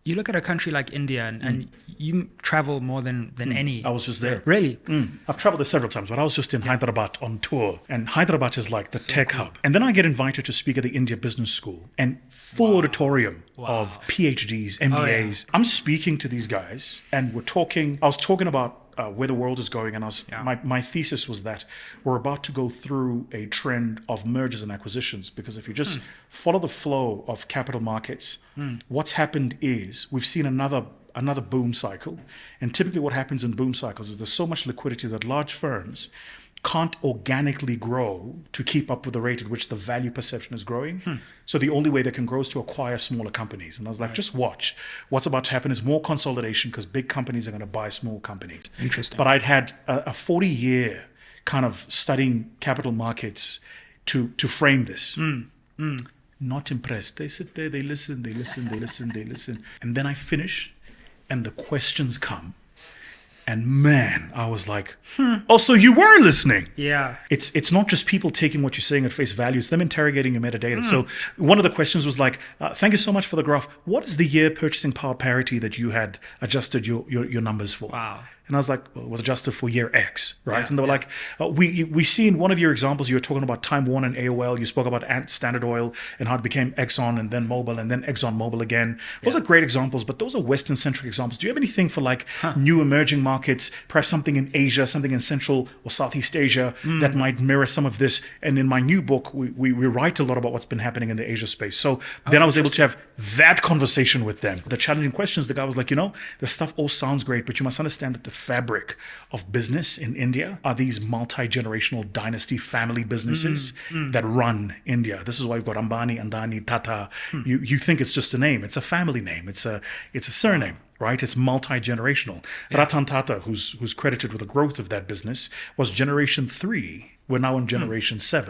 You look at a country like India and you travel more than any. I was just there. Really? I've traveled there several times, but I was just in Hyderabad on tour. And Hyderabad is like the tech hub. And then I get invited to speak at the India Business School and full auditorium of PhDs, MBAs. I'm speaking to these guys and I was talking about where the world is going, and my thesis was that we're about to go through a trend of mergers and acquisitions, because if you just follow the flow of capital markets, what's happened is we've seen another boom cycle, and typically what happens in boom cycles is there's so much liquidity that large firms can't organically grow to keep up with the rate at which the value perception is growing. So the only way they can grow is to acquire smaller companies. And I was like, just watch. What's about to happen is more consolidation, because big companies are going to buy small companies. Interesting. But I'd had a 40-year kind of studying capital markets to frame this. Not impressed. They sit there, they listen. And then I finish, and the questions come. And man, I was like, oh, so you were listening. Yeah. It's not just people taking what you're saying at face value, it's them interrogating your metadata. So one of the questions was like, thank you so much for the graph. What is the year purchasing power parity that you had adjusted your numbers for? Wow. And I was like, well, it was adjusted for year X, right? And they were like, we see in one of your examples, you were talking about Time Warner and AOL. You spoke about Standard Oil and how it became Exxon and then Mobil and then Exxon Mobil again. Those are great examples, but those are Western-centric examples. Do you have anything for like new emerging markets, perhaps something in Asia, something in Central or Southeast Asia that might mirror some of this? And in my new book, we write a lot about what's been happening in the Asia space. So then I was able to have that conversation with them. The challenging questions, the guy was like, the stuff all sounds great, but you must understand that the fabric of business in India are these multi-generational dynasty family businesses that run India. This is why you've got Ambani, Andani, Tata. You think it's just a name. It's a family name. It's a surname, right? It's multi-generational. Ratan Tata, who's credited with the growth of that business, was generation 3. We're now in generation 7.